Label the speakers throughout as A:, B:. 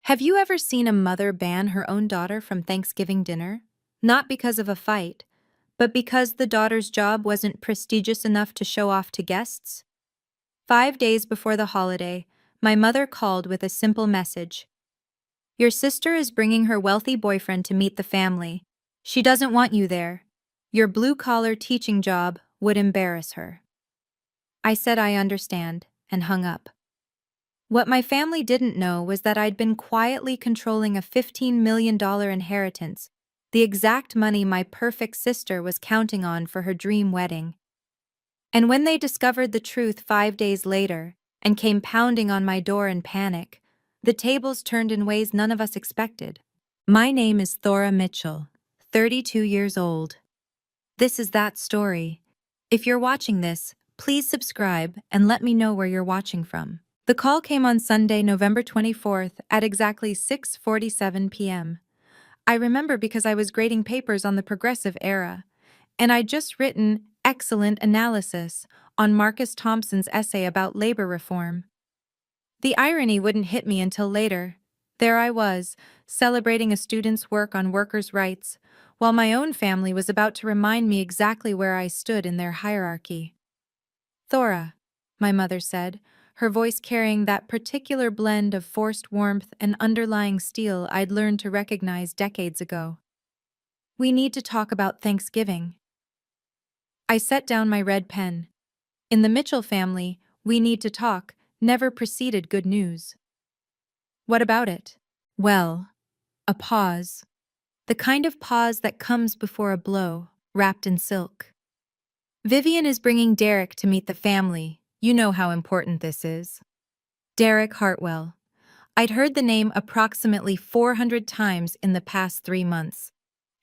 A: Have you ever seen a mother ban her own daughter from Thanksgiving dinner? Not because of a fight, but because the daughter's job wasn't prestigious enough to show off to guests? 5 days before the holiday, my mother called with a simple message. Your sister is bringing her wealthy boyfriend to meet the family. She doesn't want you there. Your blue-collar teaching job would embarrass her. I said I understand, and hung up. What my family didn't know was that I'd been quietly controlling a $15 million inheritance, the exact money my perfect sister was counting on for her dream wedding. And when they discovered the truth 5 days later and came pounding on my door in panic, the tables turned in ways none of us expected. My name is Thora Mitchell, 32 years old. This is that story. If you're watching this, please subscribe and let me know where you're watching from. The call came on Sunday, November 24th at exactly 6:47 p.m. I remember because I was grading papers on the progressive era, and I'd just written excellent analysis on Marcus Thompson's essay about labor reform. The irony wouldn't hit me until later. There I was, celebrating a student's work on workers' rights, while my own family was about to remind me exactly where I stood in their hierarchy. Thora, my mother said, her voice carrying that particular blend of forced warmth and underlying steel I'd learned to recognize decades ago. We need to talk about Thanksgiving. I set down my red pen. In the Mitchell family, we need to talk never preceded good news. What about it? Well, a pause. The kind of pause that comes before a blow, wrapped in silk. Vivian is bringing Derek to meet the family. You know how important this is. Derek Hartwell. I'd heard the name approximately 400 times in the past 3 months.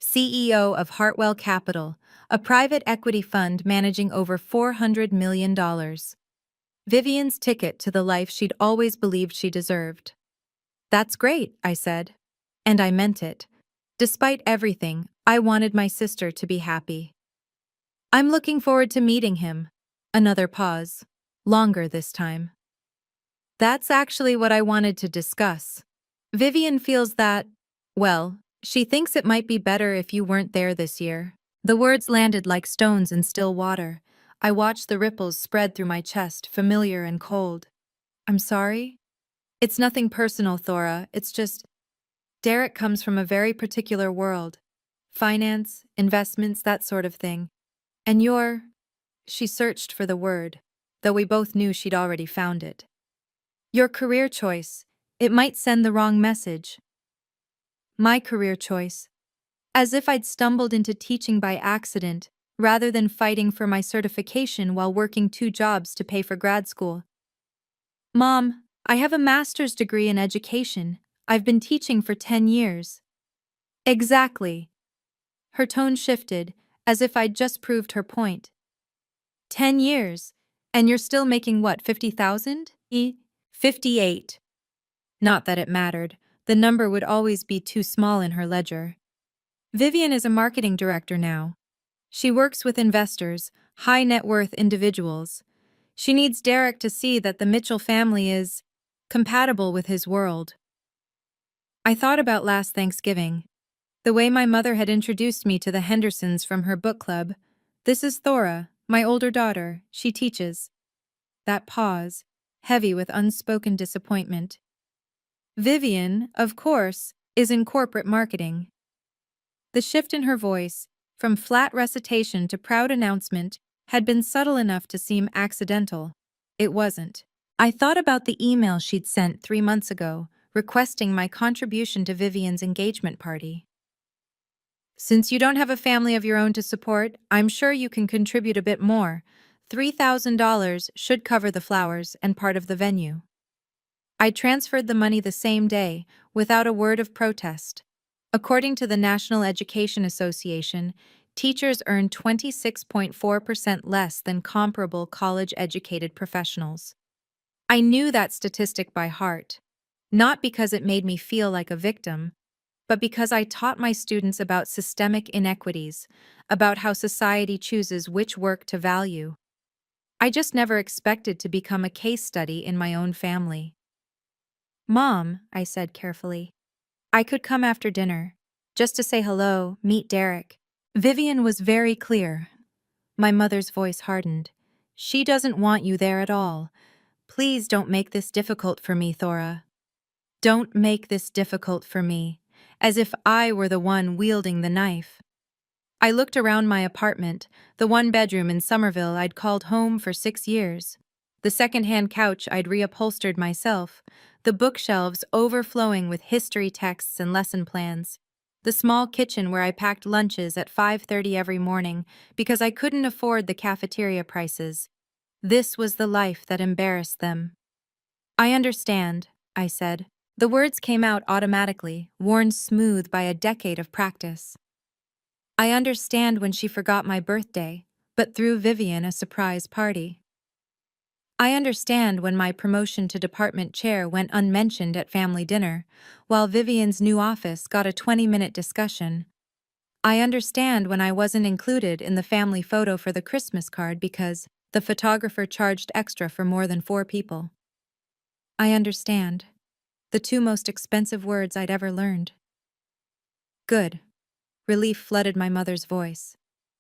A: CEO of Hartwell Capital, a private equity fund managing over $400 million. Vivian's ticket to the life she'd always believed she deserved. That's great, I said. And I meant it. Despite everything, I wanted my sister to be happy. I'm looking forward to meeting him. Another pause. Longer this time. That's actually what I wanted to discuss. Vivian feels that, well, she thinks it might be better if you weren't there this year. The words landed like stones in still water. I watched the ripples spread through my chest, familiar and cold. I'm sorry? It's nothing personal, Thora. It's just, Derek comes from a very particular world. Finance, investments, that sort of thing. And you're... She searched for the word, though we both knew she'd already found it. Your career choice. It might send the wrong message. My career choice. As if I'd stumbled into teaching by accident, rather than fighting for my certification while working 2 jobs to pay for grad school. Mom, I have a master's degree in education. I've been teaching for 10 years. Exactly. Her tone shifted, as if I'd just proved her point. 10 years, and you're still making what, 50,000? 58. Not that it mattered. The number would always be too small in her ledger. Vivian is a marketing director now. She works with investors, high net worth individuals. She needs Derek to see that the Mitchell family is compatible with his world. I thought about last Thanksgiving. The way my mother had introduced me to the Hendersons from her book club. This is Thora, my older daughter. She teaches. That pause, heavy with unspoken disappointment. Vivian, of course, is in corporate marketing. The shift in her voice, from flat recitation to proud announcement, had been subtle enough to seem accidental. It wasn't. I thought about the email she'd sent 3 months ago, requesting my contribution to Vivian's engagement party. Since you don't have a family of your own to support, I'm sure you can contribute a bit more. $3,000 should cover the flowers and part of the venue. I transferred the money the same day, without a word of protest. According to the National Education Association, teachers earn 26.4% less than comparable college-educated professionals. I knew that statistic by heart, not because it made me feel like a victim, but because I taught my students about systemic inequities, about how society chooses which work to value. I just never expected to become a case study in my own family. "Mom," I said carefully, "I could come after dinner, just to say hello, meet Derek." Vivian was very clear. My mother's voice hardened. "She doesn't want you there at all. Please don't make this difficult for me, Thora. Don't make this difficult for me." As if I were the one wielding the knife. I looked around my apartment, the one bedroom in Somerville I'd called home for 6 years. The second-hand couch I'd reupholstered myself, the bookshelves overflowing with history texts and lesson plans, the small kitchen where I packed lunches at 5:30 every morning because I couldn't afford the cafeteria prices. This was the life that embarrassed them. "I understand," I said. The words came out automatically, worn smooth by a decade of practice. "I understand when she forgot my birthday, but threw Vivian a surprise party. I understand when my promotion to department chair went unmentioned at family dinner, while Vivian's new office got a 20-minute discussion. I understand when I wasn't included in the family photo for the Christmas card because the photographer charged extra for more than 4 people. I understand." The 2 most expensive words I'd ever learned. "Good." Relief flooded my mother's voice.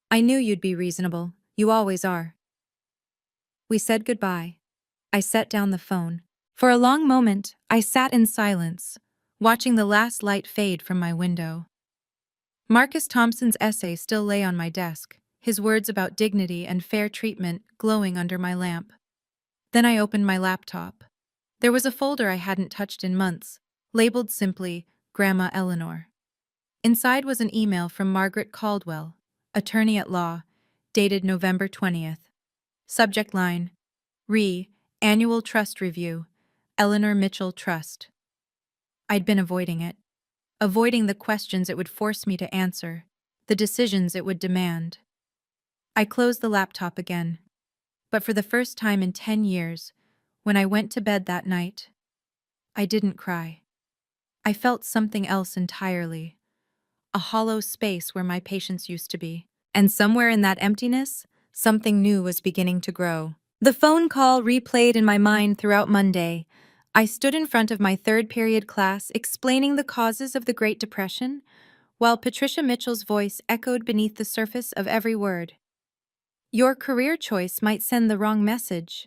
A: "I knew you'd be reasonable. You always are." We said goodbye. I set down the phone. For a long moment, I sat in silence, watching the last light fade from my window. Marcus Thompson's essay still lay on my desk, his words about dignity and fair treatment glowing under my lamp. Then I opened my laptop. There was a folder I hadn't touched in months, labeled simply Grandma Eleanor. Inside was an email from Margaret Caldwell, attorney at law, dated November 20th. Subject line: Annual Trust Review, Eleanor Mitchell Trust. I'd been avoiding it. Avoiding the questions it would force me to answer, the decisions it would demand. I closed the laptop again. But for the first time in 10 years, when I went to bed that night, I didn't cry. I felt something else entirely. A hollow space where my patience used to be. And somewhere in that emptiness, something new was beginning to grow. The phone call replayed in my mind throughout Monday. I stood in front of my third-period class explaining the causes of the Great Depression, while Patricia Mitchell's voice echoed beneath the surface of every word. "Your career choice might send the wrong message."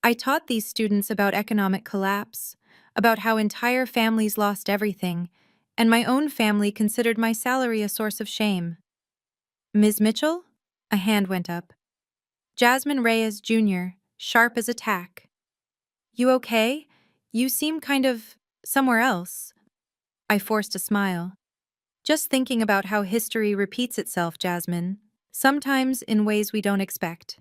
A: I taught these students about economic collapse, about how entire families lost everything, and my own family considered my salary a source of shame. "Ms. Mitchell?" A hand went up. Jasmine Reyes Jr., sharp as a tack. "You okay? You seem kind of somewhere else." I forced a smile. "Just thinking about how history repeats itself, Jasmine, sometimes in ways we don't expect."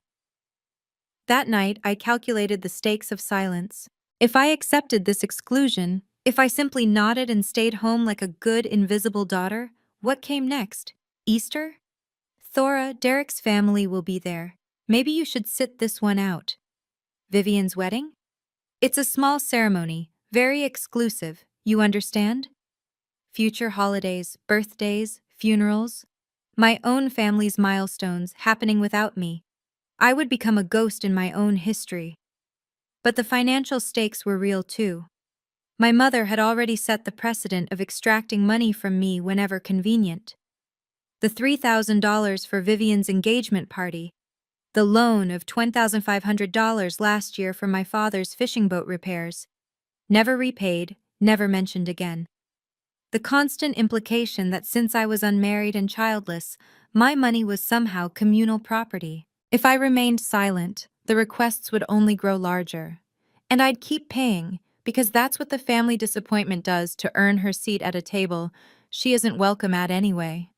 A: That night, I calculated the stakes of silence. If I accepted this exclusion, if I simply nodded and stayed home like a good, invisible daughter, what came next? Easter? "Thora, Derek's family will be there. Maybe you should sit this one out." "Vivian's wedding?" "It's a small ceremony, very exclusive, you understand? Future holidays, birthdays, funerals. My own family's milestones happening without me. I would become a ghost in my own history." But the financial stakes were real too. My mother had already set the precedent of extracting money from me whenever convenient. The $3,000 for Vivian's engagement party, the loan of $10,500 last year for my father's fishing boat repairs, never repaid, never mentioned again. The constant implication that since I was unmarried and childless, my money was somehow communal property. If I remained silent, the requests would only grow larger. And I'd keep paying, because that's what the family disappointment does to earn her seat at a table she isn't welcome at anyway.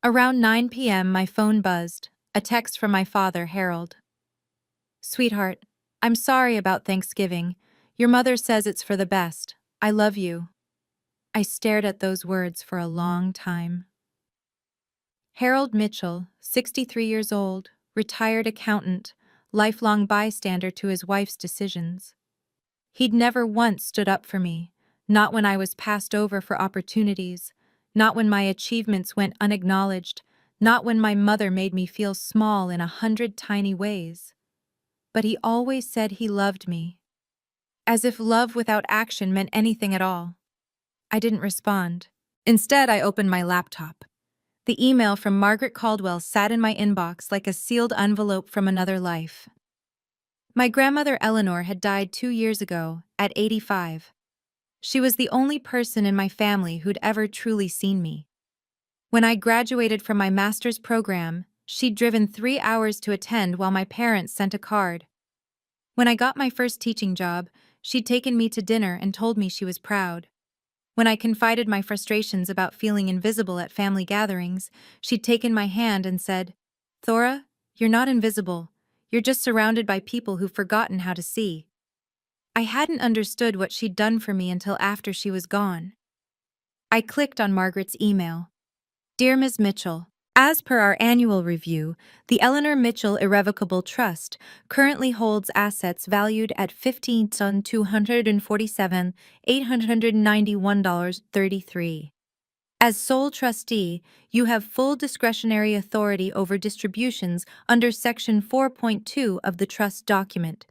A: Around 9 p.m., my phone buzzed, a text from my father, Harold. "Sweetheart, I'm sorry about Thanksgiving. Your mother says it's for the best. I love you." I stared at those words for a long time. Harold Mitchell, 63 years old, retired accountant, lifelong bystander to his wife's decisions. He'd never once stood up for me, not when I was passed over for opportunities, not when my achievements went unacknowledged, not when my mother made me feel small in 100 tiny ways. But he always said he loved me. as if love without action meant anything at all. I didn't respond. Instead, I opened my laptop. The email from Margaret Caldwell sat in my inbox like a sealed envelope from another life. My grandmother Eleanor had died 2 years ago, at 85. She was the only person in my family who'd ever truly seen me. When I graduated from my master's program, she'd driven 3 hours to attend while my parents sent a card. When I got my first teaching job, she'd taken me to dinner and told me she was proud. When I confided my frustrations about feeling invisible at family gatherings, she'd taken my hand and said, "Thora, you're not invisible. You're just surrounded by people who've forgotten how to see." I hadn't understood what she'd done for me until after she was gone. I clicked on Margaret's email. Dear Ms. Mitchell, as per our annual review, the Eleanor Mitchell Irrevocable Trust currently holds assets valued at $15,247,891.33. As sole trustee, you have full discretionary authority over distributions under Section 4.2 of the trust document.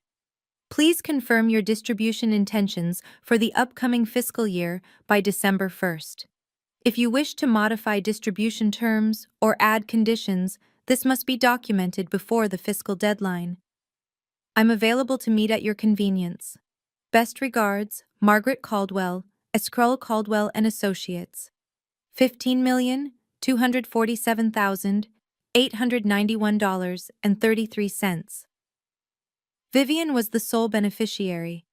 A: Please confirm your distribution intentions for the upcoming fiscal year by December 1st. If you wish to modify distribution terms or add conditions, this must be documented before the fiscal deadline. I'm available to meet at your convenience. Best regards, Margaret Caldwell, Escroll Caldwell and Associates. $15,247,891.33. Vivian was the sole beneficiary.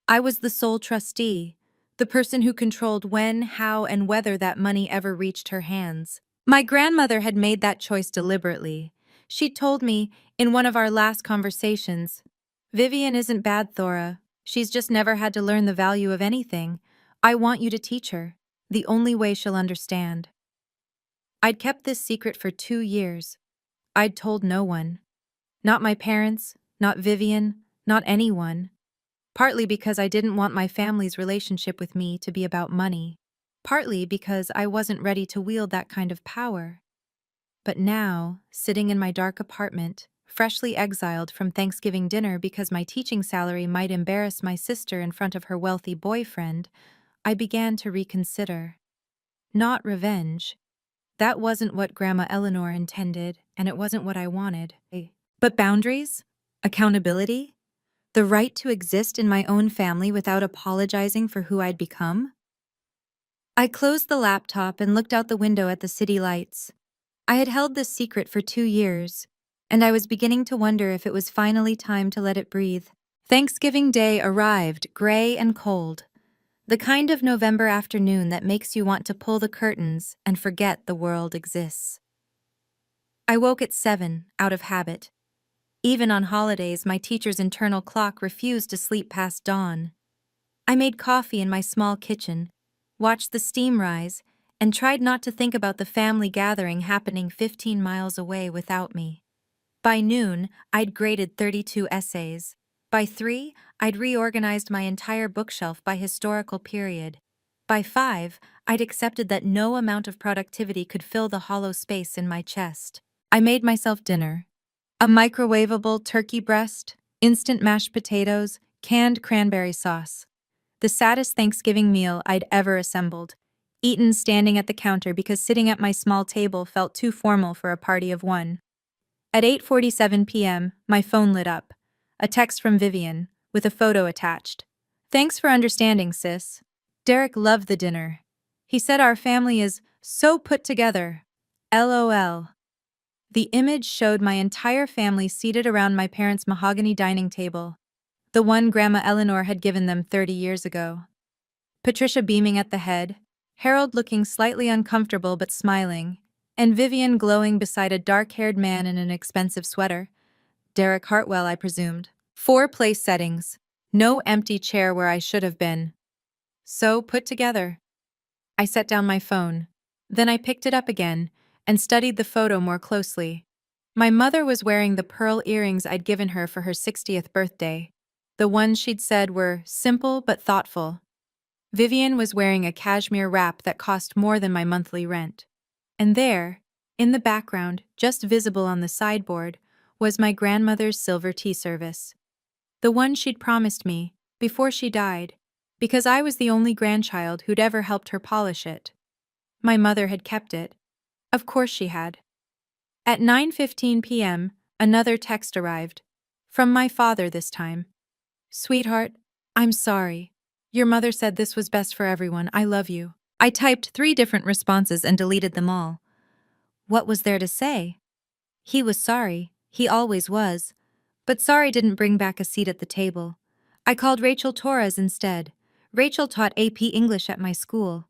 A: I was the sole trustee, the person who controlled when, how, and whether that money ever reached her hands. My grandmother had made that choice deliberately. She'd told me, in one of our last conversations, "Vivian isn't bad, Thora. She's just never had to learn the value of anything. I want you to teach her. The only way she'll understand." I'd kept this secret for 2 years. I'd told no one. Not my parents, not Vivian, not anyone. Partly because I didn't want my family's relationship with me to be about money. Partly because I wasn't ready to wield that kind of power. But now, sitting in my dark apartment, freshly exiled from Thanksgiving dinner because my teaching salary might embarrass my sister in front of her wealthy boyfriend, I began to reconsider. Not revenge. That wasn't what Grandma Eleanor intended, and it wasn't what I wanted. But boundaries? Accountability? The right to exist in my own family without apologizing for who I'd become? I closed the laptop and looked out the window at the city lights. I had held this secret for 2 years, and I was beginning to wonder if it was finally time to let it breathe. Thanksgiving Day arrived, gray and cold. The kind of November afternoon that makes you want to pull the curtains and forget the world exists. I woke at 7, out of habit. Even on holidays, my teacher's internal clock refused to sleep past dawn. I made coffee in my small kitchen, watched the steam rise, and tried not to think about the family gathering happening 15 miles away without me. By noon, I'd graded 32 essays. By 3, I'd reorganized my entire bookshelf by historical period. By 5, I'd accepted that no amount of productivity could fill the hollow space in my chest. I made myself dinner. A microwavable turkey breast, instant mashed potatoes, canned cranberry sauce. The saddest Thanksgiving meal I'd ever assembled, eaten standing at the counter because sitting at my small table felt too formal for a party of one. At 8:47 p.m., my phone lit up. A text from Vivian, with a photo attached. "Thanks for understanding, sis. Derek loved the dinner. He said our family is so put together. LOL. The image showed my entire family seated around my parents' mahogany dining table, the one Grandma Eleanor had given them 30 years ago. Patricia beaming at the head, Harold looking slightly uncomfortable but smiling, and Vivian glowing beside a dark-haired man in an expensive sweater. Derek Hartwell, I presumed. 4 place settings. No empty chair where I should have been. So put together. I set down my phone. Then I picked it up again and studied the photo more closely. My mother was wearing the pearl earrings I'd given her for her 60th birthday, the ones she'd said were simple but thoughtful. Vivian was wearing a cashmere wrap that cost more than my monthly rent. And there, in the background, just visible on the sideboard, was my grandmother's silver tea service. The one she'd promised me, before she died, because I was the only grandchild who'd ever helped her polish it. My mother had kept it. Of course she had. At 9:15 p.m., another text arrived. From my father this time. Sweetheart, I'm sorry. Your mother said this was best for everyone. I love you. I typed 3 different responses and deleted them all. What was there to say? He was sorry. He always was. But sorry didn't bring back a seat at the table. I called Rachel Torres instead. Rachel taught AP English at my school.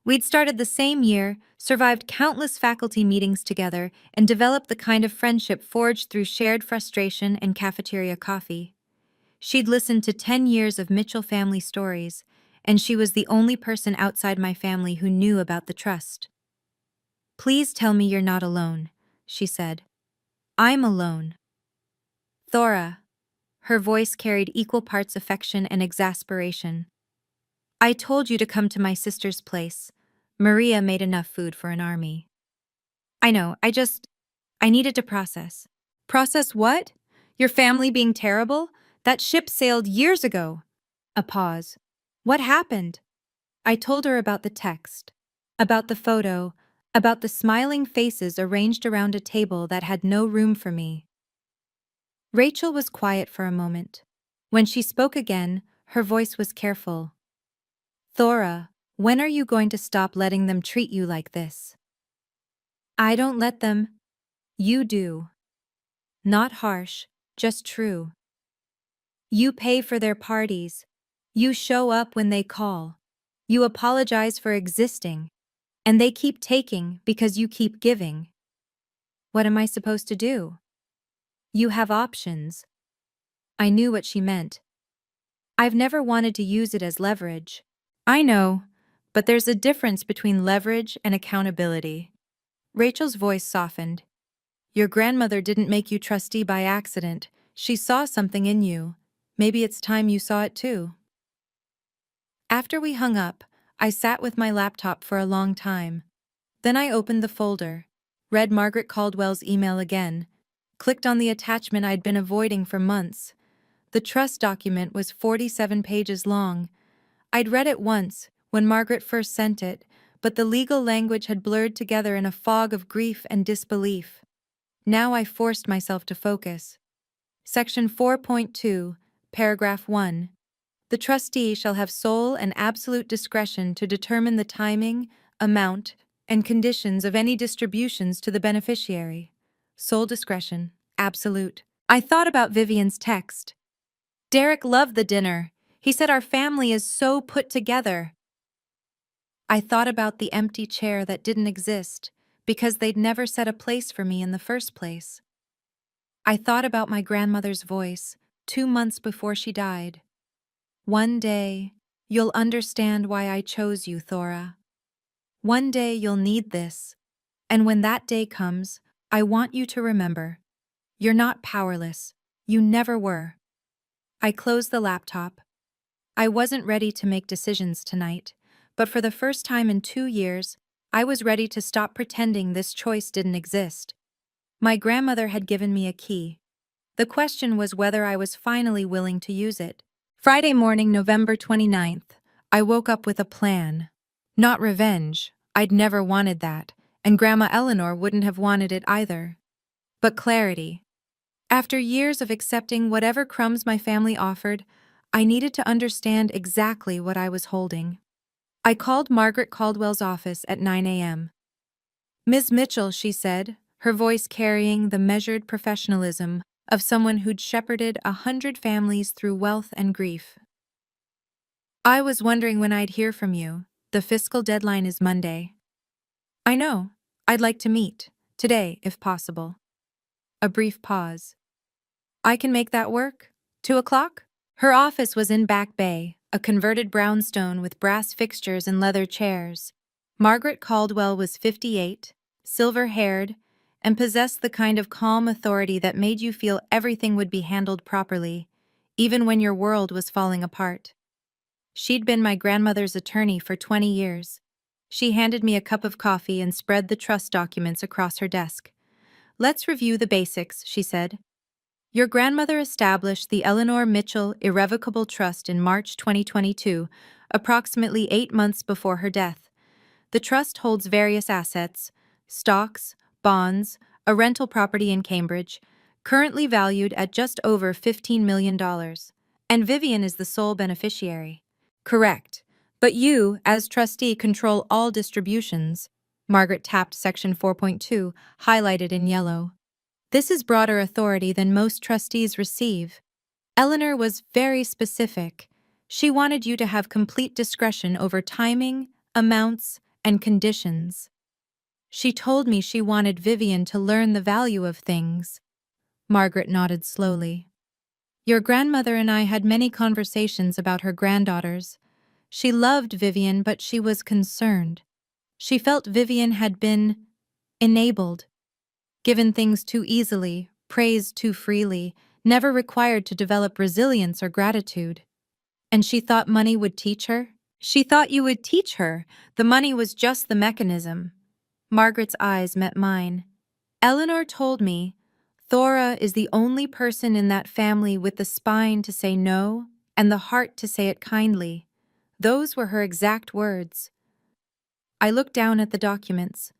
A: We'd started the same year, survived countless faculty meetings together, and developed the kind of friendship forged through shared frustration and cafeteria coffee. She'd listened to 10 years of Mitchell family stories, and she was the only person outside my family who knew about the trust. Please tell me you're not alone, she said. I'm alone. Thora. Her voice carried equal parts affection and exasperation. I told you to come to my sister's place. Maria made enough food for an army. I know, I needed to process. Process what? Your family being terrible? That ship sailed years ago. A pause. What happened? I told her about the text, about the photo, about the smiling faces arranged around a table that had no room for me. Rachel was quiet for a moment. When she spoke again, her voice was careful. Thora, when are you going to stop letting them treat you like this? I don't let them. You do. Not harsh, just true. You pay for their parties. You show up when they call. You apologize for existing. And they keep taking because you keep giving. What am I supposed to do? You have options. I knew what she meant. I've never wanted to use it as leverage. I know, but there's a difference between leverage and accountability. Rachel's voice softened. Your grandmother didn't make you trustee by accident. She saw something in you. Maybe it's time you saw it too. After we hung up, I sat with my laptop for a long time. Then I opened the folder, read Margaret Caldwell's email again, clicked on the attachment I'd been avoiding for months. The trust document was 47 pages long. I'd read it once, when Margaret first sent it, but the legal language had blurred together in a fog of grief and disbelief. Now I forced myself to focus. Section 4.2, Paragraph 1. The trustee shall have sole and absolute discretion to determine the timing, amount, and conditions of any distributions to the beneficiary. Sole discretion, absolute. I thought about Vivian's text. Derek loved the dinner. He said our family is so put together. I thought about the empty chair that didn't exist because they'd never set a place for me in the first place. I thought about my grandmother's voice 2 months before she died. One day, you'll understand why I chose you, Thora. One day you'll need this, and when that day comes, I want you to remember. You're not powerless. You never were. I closed the laptop. I wasn't ready to make decisions tonight, but for the first time in 2 years, I was ready to stop pretending this choice didn't exist. My grandmother had given me a key. The question was whether I was finally willing to use it. Friday morning, November 29th, I woke up with a plan. Not revenge. I'd never wanted that, and Grandma Eleanor wouldn't have wanted it either. But clarity. After years of accepting whatever crumbs my family offered, I needed to understand exactly what I was holding. I called Margaret Caldwell's office at 9 a.m. Ms. Mitchell, she said, her voice carrying the measured professionalism of someone who'd shepherded 100 families through wealth and grief. I was wondering when I'd hear from you. The fiscal deadline is Monday. I know. I'd like to meet. Today, if possible. A brief pause. I can make that work? 2 o'clock? Her office was in Back Bay, a converted brownstone with brass fixtures and leather chairs. Margaret Caldwell was 58, silver-haired, and possessed the kind of calm authority that made you feel everything would be handled properly, even when your world was falling apart. She'd been my grandmother's attorney for 20 years. She handed me a cup of coffee and spread the trust documents across her desk. Let's review the basics, she said. Your grandmother established the Eleanor Mitchell Irrevocable Trust in March 2022, approximately 8 months before her death. The trust holds various assets: stocks, bonds, a rental property in Cambridge, currently valued at just over $15 million. And Vivian is the sole beneficiary. Correct. But you, as trustee, control all distributions. Margaret tapped Section 4.2, highlighted in yellow. This is broader authority than most trustees receive. Eleanor was very specific. She wanted you to have complete discretion over timing, amounts, and conditions. She told me she wanted Vivian to learn the value of things. Margaret nodded slowly. Your grandmother and I had many conversations about her granddaughters. She loved Vivian, but she was concerned. She felt Vivian had been enabled, given things too easily, praised too freely, never required to develop resilience or gratitude. And she thought money would teach her? She thought you would teach her. The money was just the mechanism. Margaret's eyes met mine. Eleanor told me, Thora is the only person in that family with the spine to say no and the heart to say it kindly. Those were her exact words. I looked down at the documents.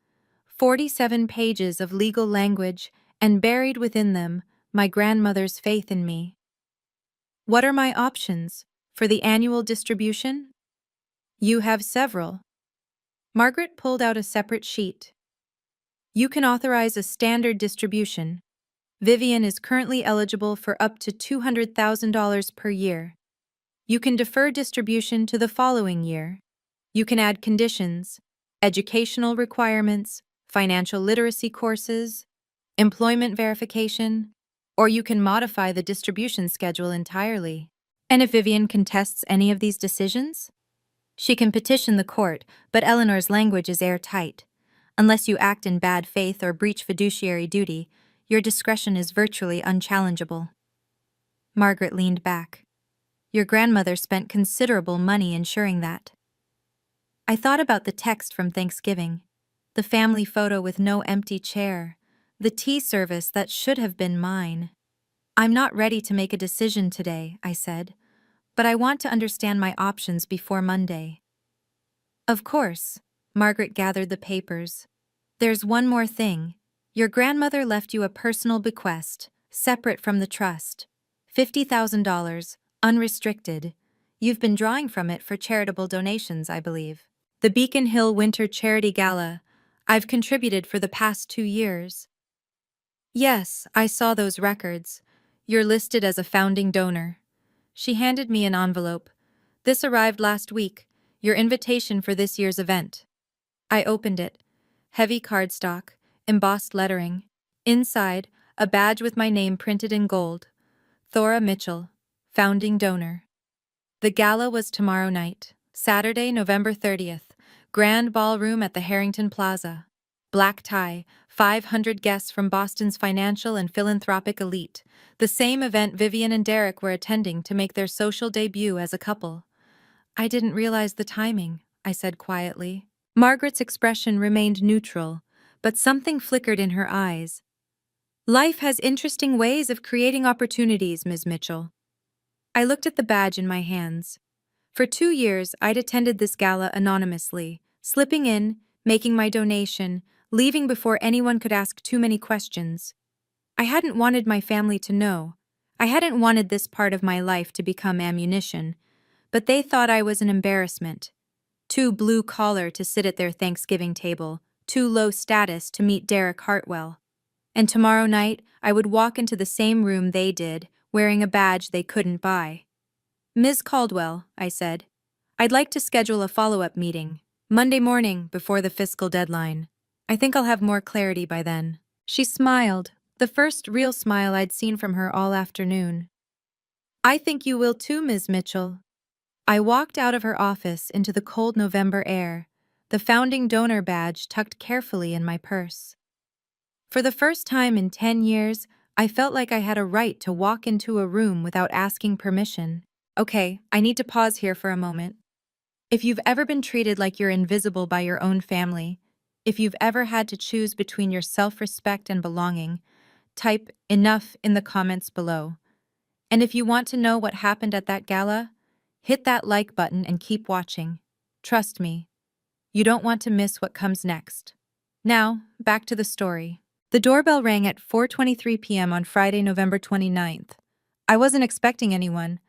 A: 47 pages of legal language, and buried within them, my grandmother's faith in me. What are my options for the annual distribution? You have several. Margaret pulled out a separate sheet. You can authorize a standard distribution. Vivian is currently eligible for up to $200,000 per year. You can defer distribution to the following year. You can add conditions, educational requirements, financial literacy courses, employment verification, or you can modify the distribution schedule entirely. And if Vivian contests any of these decisions, she can petition the court, but Eleanor's language is airtight. Unless you act in bad faith or breach fiduciary duty, your discretion is virtually unchallengeable. Margaret leaned back. Your grandmother spent considerable money ensuring that. I thought about the text from Thanksgiving, the family photo with no empty chair, the tea service that should have been mine. I'm not ready to make a decision today, I said, but I want to understand my options before Monday. Of course, Margaret gathered the papers. There's one more thing. Your grandmother left you a personal bequest, separate from the trust. $50,000, unrestricted. You've been drawing from it for charitable donations, I believe. The Beacon Hill Winter Charity Gala. I've contributed for the past 2 years. Yes, I saw those records. You're listed as a founding donor. She handed me an envelope. This arrived last week, your invitation for this year's event. I opened it. Heavy cardstock, embossed lettering. Inside, a badge with my name printed in gold. Thora Mitchell, founding donor. The gala was tomorrow night, Saturday, November 30th, grand ballroom at the Harrington Plaza. Black tie, 500 guests from Boston's financial and philanthropic elite, the same event Vivian and Derek were attending to make their social debut as a couple. I didn't realize the timing, I said quietly. Margaret's expression remained neutral, but something flickered in her eyes. Life has interesting ways of creating opportunities, Ms. Mitchell. I looked at the badge in my hands. For 2 years, I'd attended this gala anonymously, slipping in, making my donation, leaving before anyone could ask too many questions. I hadn't wanted my family to know. I hadn't wanted this part of my life to become ammunition, but they thought I was an embarrassment. Too blue-collar to sit at their Thanksgiving table, too low status to meet Derek Hartwell. And tomorrow night, I would walk into the same room they did, wearing a badge they couldn't buy. Ms. Caldwell, I said, I'd like to schedule a follow-up meeting, Monday morning before the fiscal deadline. I think I'll have more clarity by then. She smiled, the first real smile I'd seen from her all afternoon. I think you will too, Ms. Mitchell. I walked out of her office into the cold November air, the founding donor badge tucked carefully in my purse. For the first time in 10 years, I felt like I had a right to walk into a room without asking permission. Okay, I need to pause here for a moment. If you've ever been treated like you're invisible by your own family, if you've ever had to choose between your self-respect and belonging, type enough in the comments below. And if you want to know what happened at that gala, hit that like button and keep watching. Trust me, you don't want to miss what comes next. Now, back to the story. The doorbell rang at 4:23 p.m. on Friday, November 29th. I wasn't expecting anyone.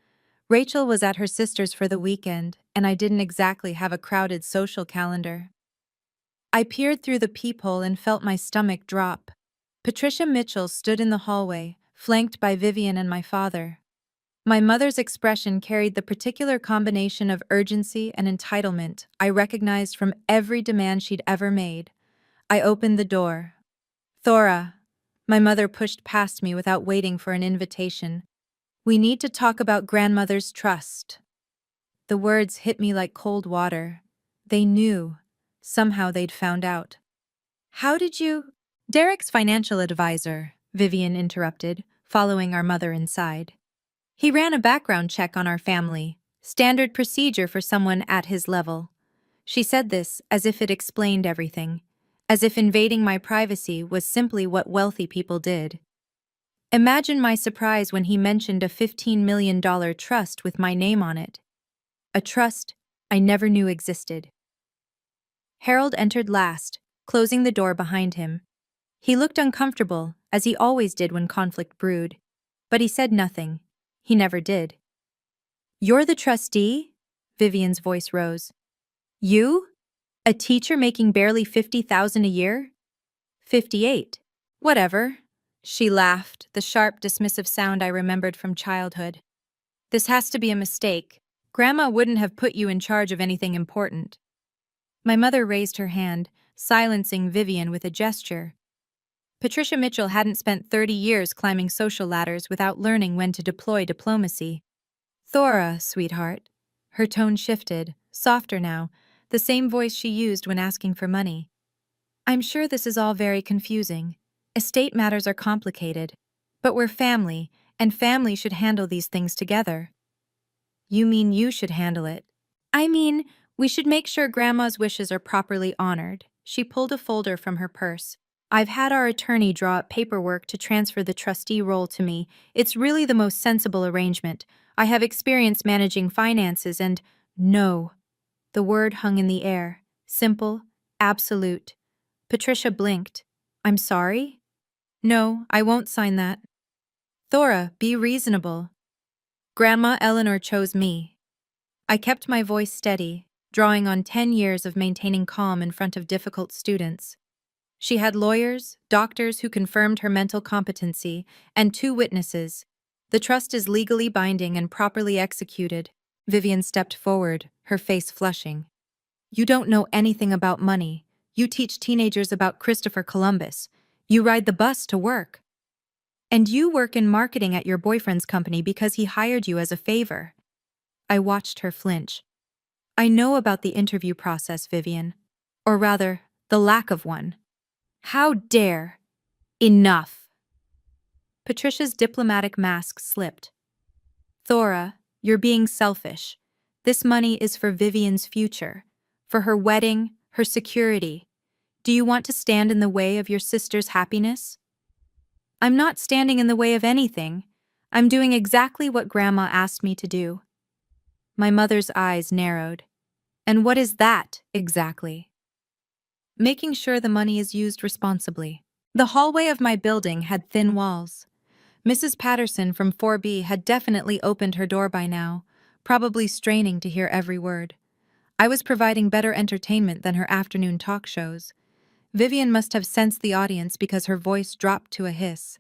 A: Rachel was at her sister's for the weekend, and I didn't exactly have a crowded social calendar. I peered through the peephole and felt my stomach drop. Patricia Mitchell stood in the hallway, flanked by Vivian and my father. My mother's expression carried the particular combination of urgency and entitlement I recognized from every demand she'd ever made. I opened the door. "Thora," my mother pushed past me without waiting for an invitation. "We need to talk about grandmother's trust." The words hit me like cold water. They knew. Somehow they'd found out. "How did you—" "Derek's financial advisor," Vivian interrupted, following our mother inside. "He ran a background check on our family, standard procedure for someone at his level." She said this as if it explained everything, as if invading my privacy was simply what wealthy people did. Imagine my surprise when he mentioned a $15 million trust with my name on it. A trust I never knew existed. Harold entered last, closing the door behind him. He looked uncomfortable, as he always did when conflict brewed. But he said nothing. He never did. "You're the trustee?" Vivian's voice rose. "You? A teacher making barely $50,000 a year?" "58. Whatever." She laughed, the sharp, dismissive sound I remembered from childhood. "This has to be a mistake. Grandma wouldn't have put you in charge of anything important." My mother raised her hand, silencing Vivian with a gesture. Patricia Mitchell hadn't spent 30 years climbing social ladders without learning when to deploy diplomacy. "Thora, sweetheart." Her tone shifted, softer now, the same voice she used when asking for money. "I'm sure this is all very confusing. Estate matters are complicated. But we're family, and family should handle these things together." "You mean you should handle it?" "I mean, we should make sure Grandma's wishes are properly honored." She pulled a folder from her purse. "I've had our attorney draw up paperwork to transfer the trustee role to me. It's really the most sensible arrangement. I have experience managing finances and—" "No." The word hung in the air. Simple, absolute. Patricia blinked. "I'm sorry?" "No, I won't sign that." "Thora, be reasonable." "Grandma Eleanor chose me." I kept my voice steady, drawing on 10 years of maintaining calm in front of difficult students. She had lawyers, doctors who confirmed her mental competency, and 2 witnesses. "The trust is legally binding and properly executed." Vivian stepped forward, her face flushing. "You don't know anything about money. You teach teenagers about Christopher Columbus. You ride the bus to work. And you work in marketing at your boyfriend's company because he hired you as a favor." I watched her flinch. "I know about the interview process, Vivian. Or rather, the lack of one." "How dare!" "Enough." Patricia's diplomatic mask slipped. "Thora, you're being selfish. This money is for Vivian's future, for her wedding, her security. Do you want to stand in the way of your sister's happiness?" "I'm not standing in the way of anything. I'm doing exactly what Grandma asked me to do." My mother's eyes narrowed. "And what is that, exactly?" "Making sure the money is used responsibly." The hallway of my building had thin walls. Mrs. Patterson from 4B had definitely opened her door by now, probably straining to hear every word. I was providing better entertainment than her afternoon talk shows. Vivian must have sensed the audience because her voice dropped to a hiss.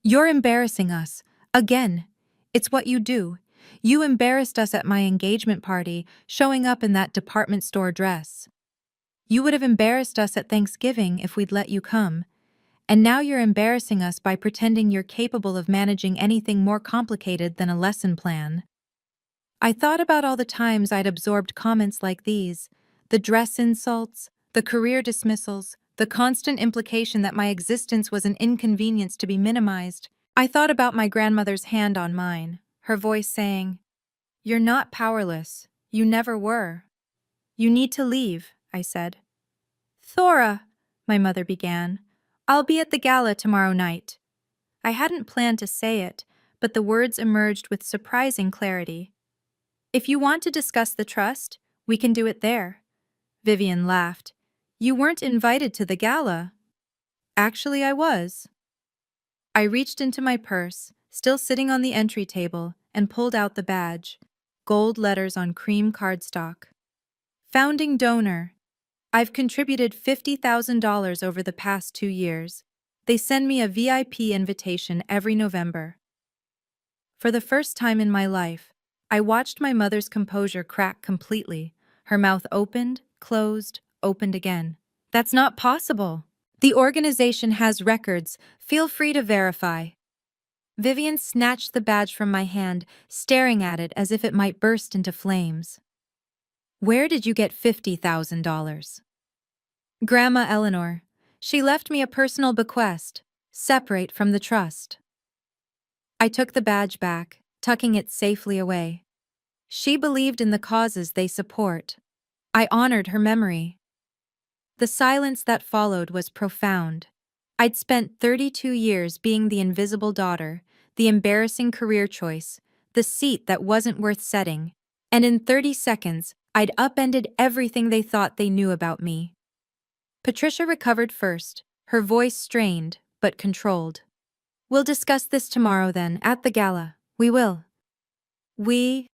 A: "You're embarrassing us. Again. It's what you do. You embarrassed us at my engagement party, showing up in that department store dress. You would have embarrassed us at Thanksgiving if we'd let you come. And now you're embarrassing us by pretending you're capable of managing anything more complicated than a lesson plan." I thought about all the times I'd absorbed comments like these, the dress insults, the career dismissals, the constant implication that my existence was an inconvenience to be minimized. I thought about my grandmother's hand on mine, her voice saying, "You're not powerless. You never were." "You need to leave," I said. "Thora," my mother began, "I'll be at the gala tomorrow night." I hadn't planned to say it, but the words emerged with surprising clarity. "If you want to discuss the trust, we can do it there." Vivian laughed. "You weren't invited to the gala." "Actually, I was." I reached into my purse, still sitting on the entry table, and pulled out the badge. Gold letters on cream cardstock. Founding donor. I've contributed $50,000 over the past 2 years. They send me a VIP invitation every November. For the first time in my life, I watched my mother's composure crack completely. Her mouth opened, closed, opened again. "That's not possible. The organization has records. Feel free to verify." Vivian snatched the badge from my hand, staring at it as if it might burst into flames. "Where did you get $50,000? "Grandma Eleanor. She left me a personal bequest, separate from the trust." I took the badge back, tucking it safely away. She believed in the causes they support. I honored her memory. The silence that followed was profound. I'd spent 32 years being the invisible daughter, the embarrassing career choice, the seat that wasn't worth setting, and in 30 seconds, I'd upended everything they thought they knew about me. Patricia recovered first, her voice strained, but controlled. "We'll discuss this tomorrow then, at the gala. We will."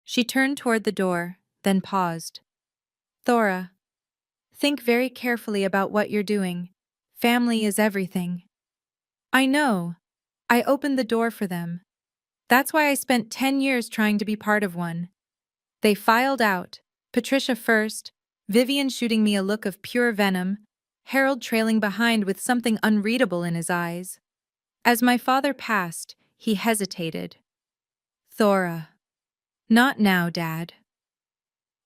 A: She turned toward the door, then paused. "Thora, think very carefully about what you're doing. Family is everything." "I know." I opened the door for them. "That's why I spent 10 years trying to be part of one." They filed out, Patricia first, Vivian shooting me a look of pure venom, Harold trailing behind with something unreadable in his eyes. As my father passed, he hesitated. "Thora." "Not now, Dad."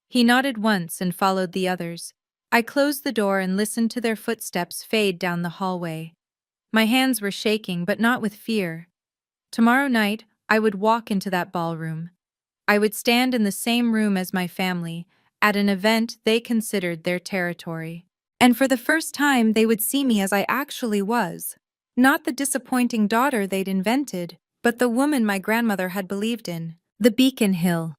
A: He nodded once and followed the others. I closed the door and listened to their footsteps fade down the hallway. My hands were shaking, but not with fear. Tomorrow night, I would walk into that ballroom. I would stand in the same room as my family, at an event they considered their territory. And for the first time, they would see me as I actually was. Not the disappointing daughter they'd invented, but the woman my grandmother had believed in. The Beacon Hill.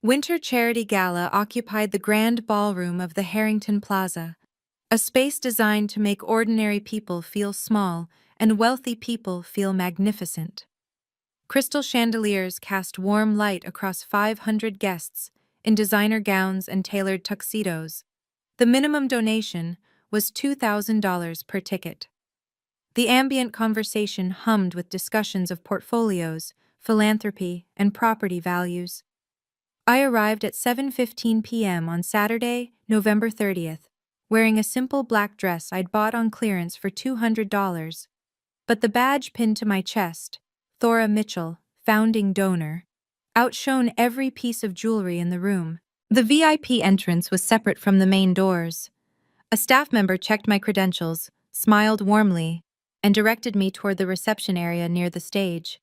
A: Winter Charity Gala occupied the grand ballroom of the Harrington Plaza, a space designed to make ordinary people feel small and wealthy people feel magnificent. Crystal chandeliers cast warm light across 500 guests in designer gowns and tailored tuxedos. The minimum donation was $2,000 per ticket. The ambient conversation hummed with discussions of portfolios, philanthropy, and property values. I arrived at 7:15 p.m. on Saturday, November 30th, wearing a simple black dress I'd bought on clearance for $200. But the badge pinned to my chest, Thora Mitchell, founding donor, outshone every piece of jewelry in the room. The VIP entrance was separate from the main doors. A staff member checked my credentials, smiled warmly, and directed me toward the reception area near the stage.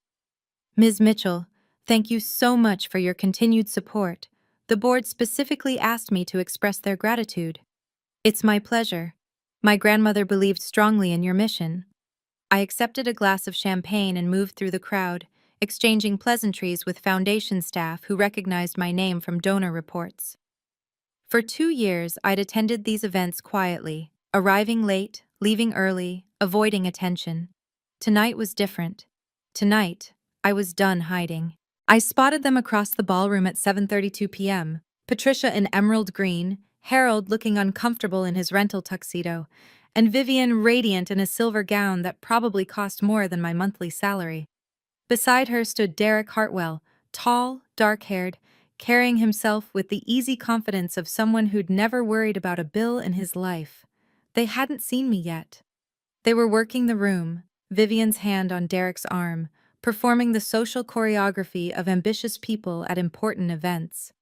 A: "Ms. Mitchell, thank you so much for your continued support. The board specifically asked me to express their gratitude." "It's my pleasure. My grandmother believed strongly in your mission." I accepted a glass of champagne and moved through the crowd, exchanging pleasantries with foundation staff who recognized my name from donor reports. For 2 years, I'd attended these events quietly, arriving late, leaving early, avoiding attention. Tonight was different. Tonight, I was done hiding. I spotted them across the ballroom at 7:32 p.m., Patricia in emerald green, Harold looking uncomfortable in his rental tuxedo, and Vivian radiant in a silver gown that probably cost more than my monthly salary. Beside her stood Derek Hartwell, tall, dark-haired, carrying himself with the easy confidence of someone who'd never worried about a bill in his life. They hadn't seen me yet. They were working the room, Vivian's hand on Derek's arm, performing the social choreography of ambitious people at important events.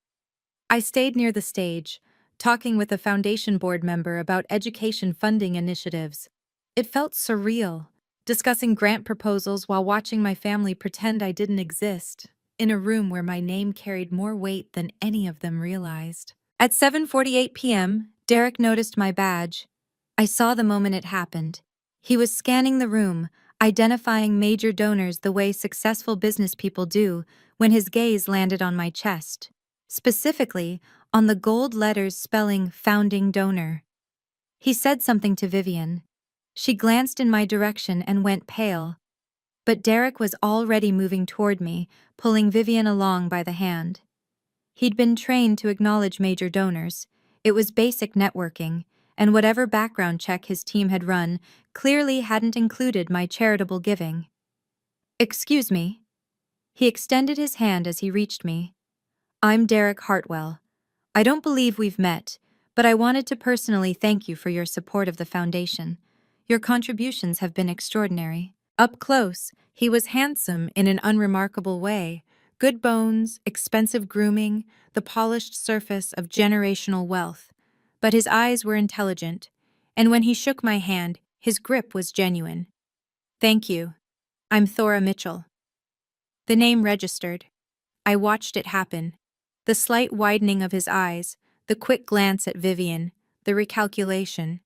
A: I stayed near the stage, talking with a foundation board member about education funding initiatives. It felt surreal, discussing grant proposals while watching my family pretend I didn't exist, in a room where my name carried more weight than any of them realized. At 7:48 p.m., Derek noticed my badge. I saw the moment it happened. He was scanning the room, identifying major donors the way successful business people do when his gaze landed on my chest, specifically on the gold letters spelling founding donor. He said something to Vivian. She glanced in my direction and went pale. But Derek was already moving toward me, pulling Vivian along by the hand. He'd been trained to acknowledge major donors. It was basic networking, and whatever background check his team had run clearly hadn't included my charitable giving. "Excuse me." He extended his hand as he reached me. "I'm Derek Hartwell. I don't believe we've met, but I wanted to personally thank you for your support of the foundation. Your contributions have been extraordinary." Up close, he was handsome in an unremarkable way. Good bones, expensive grooming, the polished surface of generational wealth. But his eyes were intelligent, and when he shook my hand, his grip was genuine. "Thank you. I'm Thora Mitchell." The name registered. I watched it happen. The slight widening of his eyes, the quick glance at Vivian, the recalculation.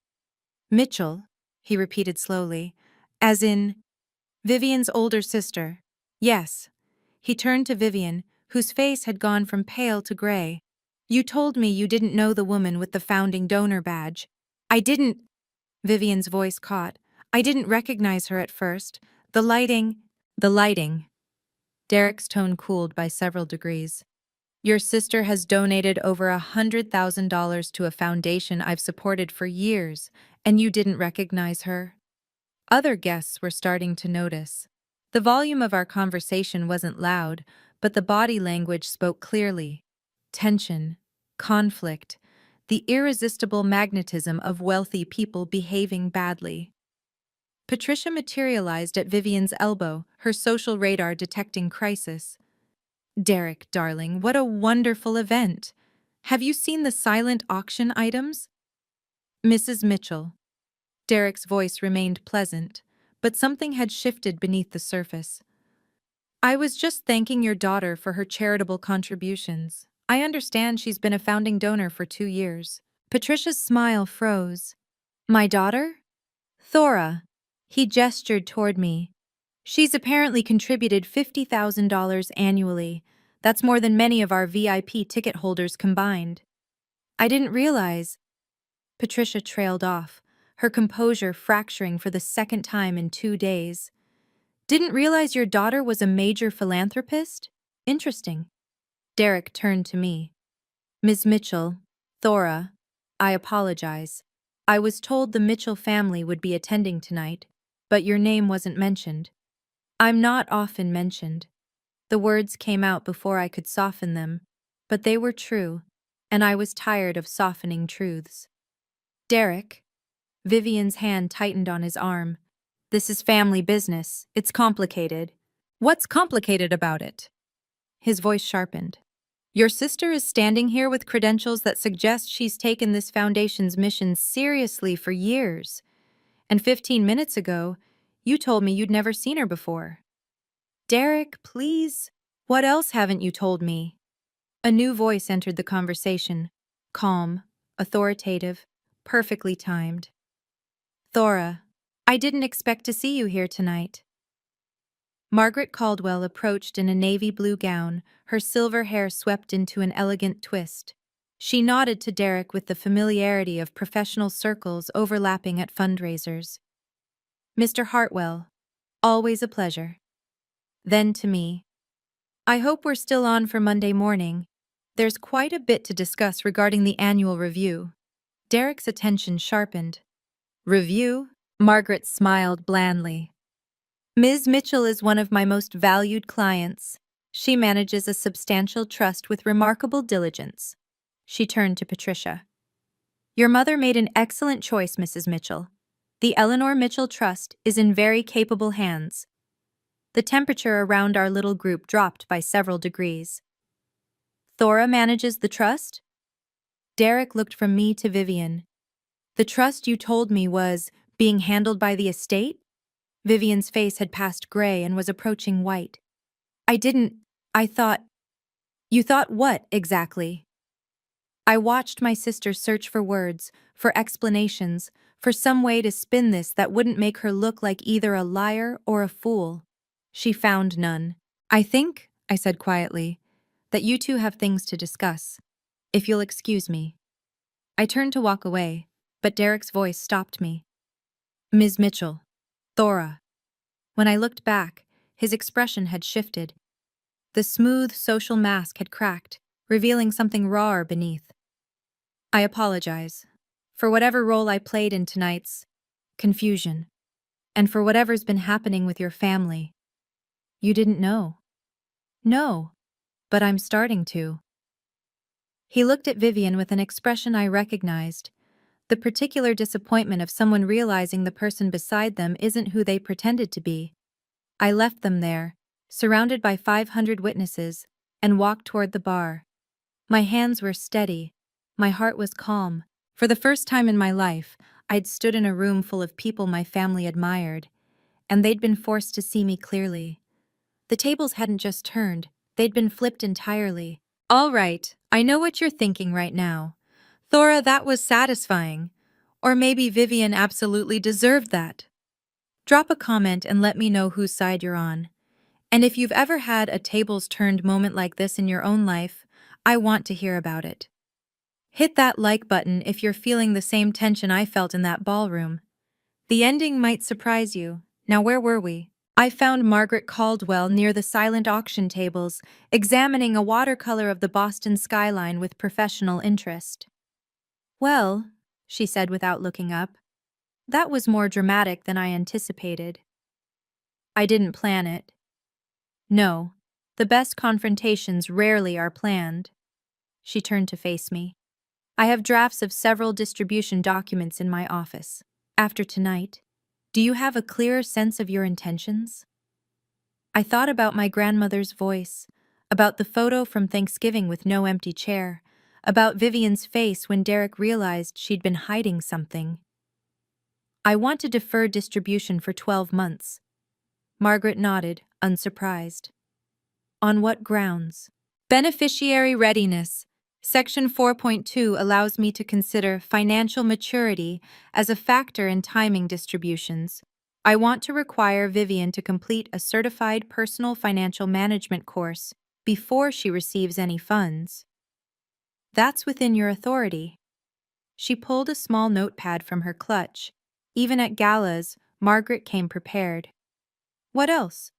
A: "Mitchell," he repeated slowly, "as in Vivian's older sister." "Yes." He turned to Vivian, whose face had gone from pale to gray. "You told me you didn't know the woman with the founding donor badge." "I didn't," Vivian's voice caught. "I didn't recognize her at first. The lighting." "The lighting." Derek's tone cooled by several degrees. "Your sister has donated over $100,000 to a foundation I've supported for years, and you didn't recognize her?" Other guests were starting to notice. The volume of our conversation wasn't loud, but the body language spoke clearly. Tension, conflict, the irresistible magnetism of wealthy people behaving badly. Patricia materialized at Vivian's elbow, her social radar detecting crisis. "Derek, darling, what a wonderful event! Have you seen the silent auction items?" "Mrs. Mitchell." Derek's voice remained pleasant, but something had shifted beneath the surface. "I was just thanking your daughter for her charitable contributions. I understand she's been a founding donor for 2 years." Patricia's smile froze. "My daughter?" "Thora." He gestured toward me. "She's apparently contributed $50,000 annually. That's more than many of our VIP ticket holders combined." "I didn't realize." Patricia trailed off, her composure fracturing for the second time in 2 days. "Didn't realize your daughter was a major philanthropist? Interesting." Derek turned to me. "Ms. Mitchell, Thora, I apologize. I was told the Mitchell family would be attending tonight, but your name wasn't mentioned." "I'm not often mentioned." The words came out before I could soften them, but they were true, and I was tired of softening truths. "Derek." Vivian's hand tightened on his arm. "This is family business. It's complicated." "What's complicated about it?" His voice sharpened. "Your sister is standing here with credentials that suggest she's taken this foundation's mission seriously for years. And 15 minutes ago, you told me you'd never seen her before." "Derek, please. What else haven't you told me?" A new voice entered the conversation, calm, authoritative, perfectly timed. "Thora, I didn't expect to see you here tonight." Margaret Caldwell approached in a navy blue gown, her silver hair swept into an elegant twist. She nodded to Derek with the familiarity of professional circles overlapping at fundraisers. "Mr. Hartwell, always a pleasure." Then to me, "I hope we're still on for Monday morning. There's quite a bit to discuss regarding the annual review." Derek's attention sharpened. "Review?" Margaret smiled blandly. "Ms. Mitchell is one of my most valued clients. She manages a substantial trust with remarkable diligence." She turned to Patricia. "Your mother made an excellent choice, Mrs. Mitchell. The Eleanor Mitchell Trust is in very capable hands." The temperature around our little group dropped by several degrees. "Thora manages the trust?" Derek looked from me to Vivian. "The trust you told me was being handled by the estate?" Vivian's face had passed gray and was approaching white. I thought." "You thought what, exactly?" I watched my sister search for words, for explanations, for some way to spin this that wouldn't make her look like either a liar or a fool. She found none. "I think," I said quietly, "that you two have things to discuss. If you'll excuse me." I turned to walk away, but Derek's voice stopped me. "Ms. Mitchell." "Thora." When I looked back, his expression had shifted. The smooth social mask had cracked, revealing something rawer beneath. "I apologize for whatever role I played in tonight's confusion, and for whatever's been happening with your family. You didn't know." "No, but I'm starting to." He looked at Vivian with an expression I recognized, the particular disappointment of someone realizing the person beside them isn't who they pretended to be. I left them there, surrounded by 500 witnesses, and walked toward the bar. My hands were steady. My heart was calm. For the first time in my life, I'd stood in a room full of people my family admired, and they'd been forced to see me clearly. The tables hadn't just turned, they'd been flipped entirely. "All right, I know what you're thinking right now. Thora, that was satisfying. Or maybe Vivian absolutely deserved that. Drop a comment and let me know whose side you're on. And if you've ever had a tables-turned moment like this in your own life, I want to hear about it. Hit that like button if you're feeling the same tension I felt in that ballroom. The ending might surprise you. Now, where were we? I found Margaret Caldwell near the silent auction tables, examining a watercolor of the Boston skyline with professional interest. "Well," she said without looking up, "that was more dramatic than I anticipated." "I didn't plan it." "No, the best confrontations rarely are planned." She turned to face me. "I have drafts of several distribution documents in my office. After tonight, do you have a clearer sense of your intentions?" I thought about my grandmother's voice, about the photo from Thanksgiving with no empty chair, about Vivian's face when Derek realized she'd been hiding something. "I want to defer distribution for 12 months. Margaret nodded, unsurprised. "On what grounds?" "Beneficiary readiness. Section 4.2 allows me to consider financial maturity as a factor in timing distributions. I want to require Vivian to complete a certified personal financial management course before she receives any funds." "That's within your authority." She pulled a small notepad from her clutch. Even at galas, Margaret came prepared. "What else?"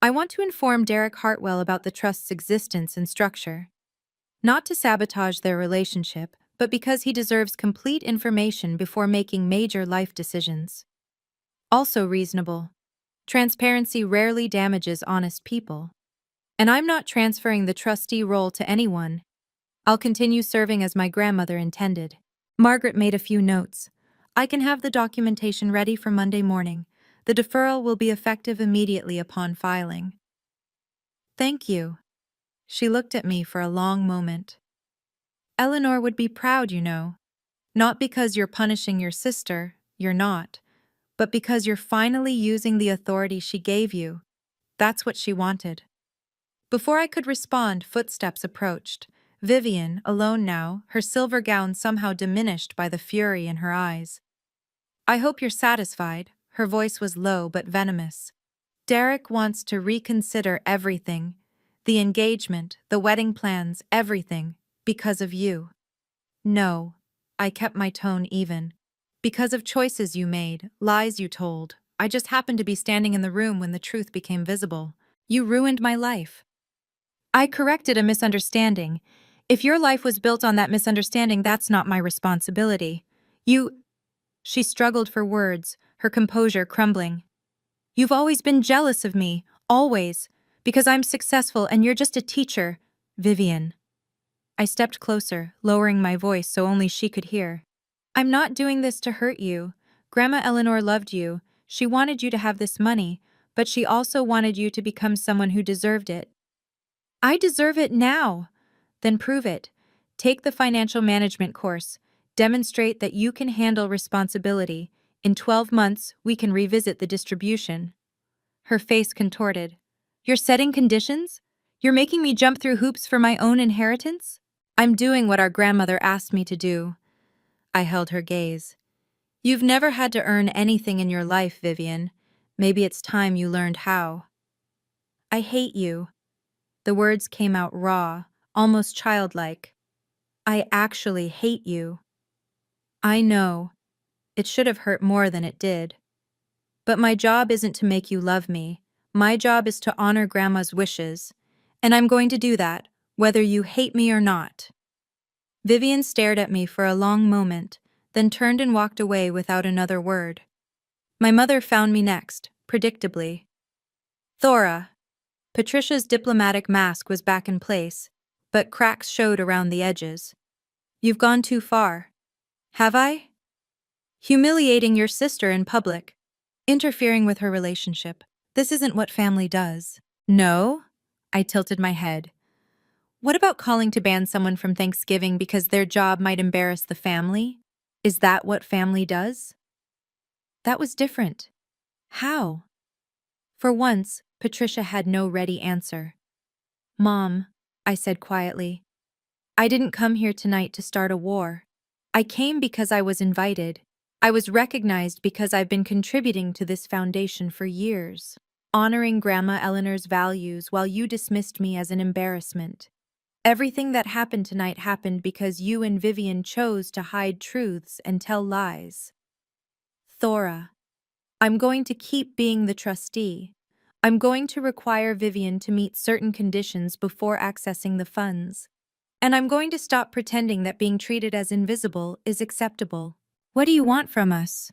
A: "I want to inform Derek Hartwell about the trust's existence and structure. Not to sabotage their relationship, but because he deserves complete information before making major life decisions. Also reasonable. Transparency rarely damages honest people. And I'm not transferring the trustee role to anyone. I'll continue serving as my grandmother intended." Margaret made a few notes. "I can have the documentation ready for Monday morning. The deferral will be effective immediately upon filing." "Thank you." She looked at me for a long moment. "Eleanor would be proud, you know. Not because you're punishing your sister, you're not, but because you're finally using the authority she gave you. That's what she wanted." Before I could respond, footsteps approached. Vivian, alone now, her silver gown somehow diminished by the fury in her eyes. "I hope you're satisfied." Her voice was low but venomous. "Derek wants to reconsider everything. The engagement, the wedding plans, everything. Because of you." "No." I kept my tone even. "Because of choices you made, lies you told. I just happened to be standing in the room when the truth became visible. You ruined my life." "I corrected a misunderstanding. If your life was built on that misunderstanding, that's not my responsibility. You—" She struggled for words, her composure crumbling. "You've always been jealous of me, always, because I'm successful and you're just a teacher, Vivian." I stepped closer, lowering my voice so only she could hear. "I'm not doing this to hurt you. Grandma Eleanor loved you. She wanted you to have this money, but she also wanted you to become someone who deserved it." "I deserve it now." "Then prove it. Take the financial management course. Demonstrate that you can handle responsibility. In 12 months, we can revisit the distribution." Her face contorted. "You're setting conditions? You're making me jump through hoops for my own inheritance?" "I'm doing what our grandmother asked me to do." I held her gaze. You've never had to earn anything in your life, Vivian. Maybe it's time you learned how. I hate you. The words came out raw, almost childlike. I actually hate you. I know. It should have hurt more than it did. But my job isn't to make you love me. My job is to honor Grandma's wishes. And I'm going to do that, whether you hate me or not. Vivian stared at me for a long moment, then turned and walked away without another word. My mother found me next, predictably. Thora. Patricia's diplomatic mask was back in place, but cracks showed around the edges. You've gone too far. Have I? Humiliating your sister in public. Interfering with her relationship. This isn't what family does. No? I tilted my head. What about calling to ban someone from Thanksgiving because their job might embarrass the family? Is that what family does? That was different. How? For once, Patricia had no ready answer. Mom, I said quietly, I didn't come here tonight to start a war. I came because I was invited. I was recognized because I've been contributing to this foundation for years, honoring Grandma Eleanor's values while you dismissed me as an embarrassment. Everything that happened tonight happened because you and Vivian chose to hide truths and tell lies. Thora, I'm going to keep being the trustee. I'm going to require Vivian to meet certain conditions before accessing the funds. And I'm going to stop pretending that being treated as invisible is acceptable. What do you want from us?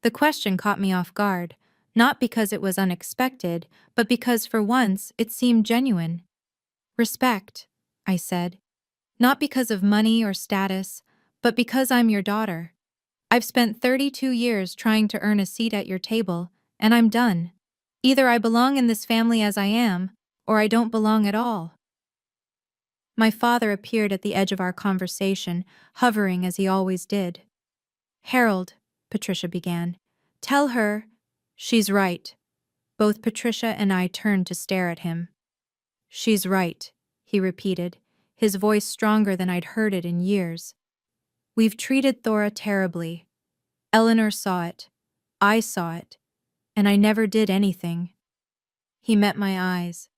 A: The question caught me off guard, not because it was unexpected, but because for once it seemed genuine. Respect, I said. Not because of money or status, but because I'm your daughter. I've spent 32 years trying to earn a seat at your table, and I'm done. Either I belong in this family as I am, or I don't belong at all. My father appeared at the edge of our conversation, hovering as he always did. Harold, Patricia began, tell her. She's right. Both Patricia and I turned to stare at him. She's right, he repeated, his voice stronger than I'd heard it in years. We've treated Thora terribly. Eleanor saw it. I saw it. And I never did anything. He met my eyes.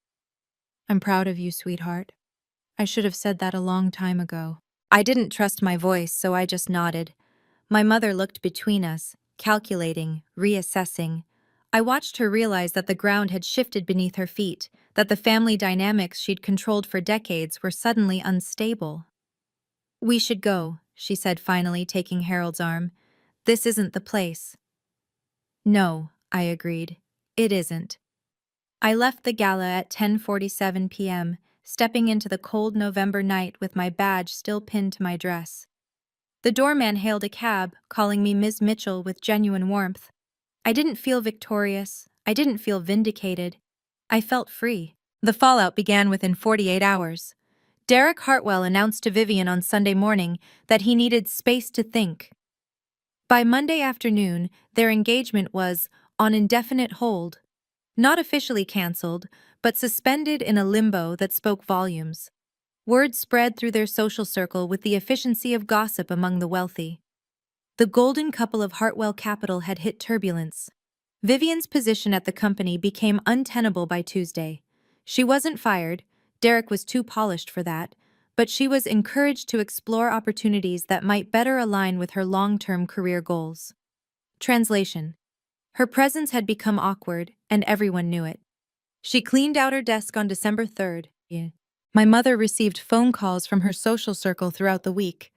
A: I'm proud of you, sweetheart. I should have said that a long time ago. I didn't trust my voice, so I just nodded. My mother looked between us, calculating, reassessing. I watched her realize that the ground had shifted beneath her feet, that the family dynamics she'd controlled for decades were suddenly unstable. We should go, she said finally, taking Harold's arm. This isn't the place. No, I agreed. It isn't. I left the gala at 10:47 p.m., stepping into the cold November night with my badge still pinned to my dress. The doorman hailed a cab, calling me Ms. Mitchell with genuine warmth. I didn't feel victorious. I didn't feel vindicated. I felt free. The fallout began within 48 hours. Derek Hartwell announced to Vivian on Sunday morning that he needed space to think. By Monday afternoon, their engagement was on indefinite hold. Not officially canceled, but suspended in a limbo that spoke volumes. Word spread through their social circle with the efficiency of gossip among the wealthy. The golden couple of Hartwell Capital had hit turbulence. Vivian's position at the company became untenable by Tuesday. She wasn't fired, Derek was too polished for that, but she was encouraged to explore opportunities that might better align with her long-term career goals. Translation. Her presence had become awkward, and everyone knew it. She cleaned out her desk on December 3rd. My mother received phone calls from her social circle throughout the week.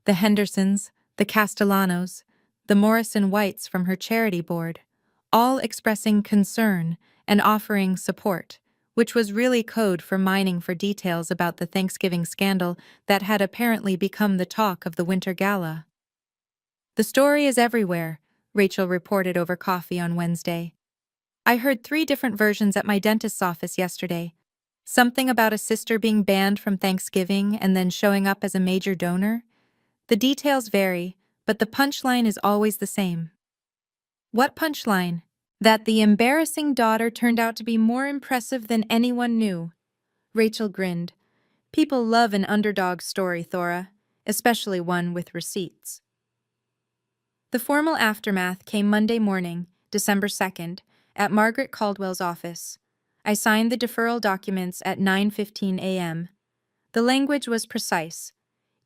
A: The Hendersons, the Castellanos, the Morrison Whites from her charity board, all expressing concern and offering support, which was really code for mining for details about the Thanksgiving scandal that had apparently become the talk of the Winter Gala. The story is everywhere, Rachel reported over coffee on Wednesday. I heard 3 different versions at my dentist's office yesterday. Something about a sister being banned from Thanksgiving and then showing up as a major donor. The details vary, but the punchline is always the same. What punchline? That the embarrassing daughter turned out to be more impressive than anyone knew. Rachel grinned. People love an underdog story, Thora, especially one with receipts. The formal aftermath came Monday morning, December 2nd, at Margaret Caldwell's office. I signed the deferral documents at 9:15 a.m. The language was precise.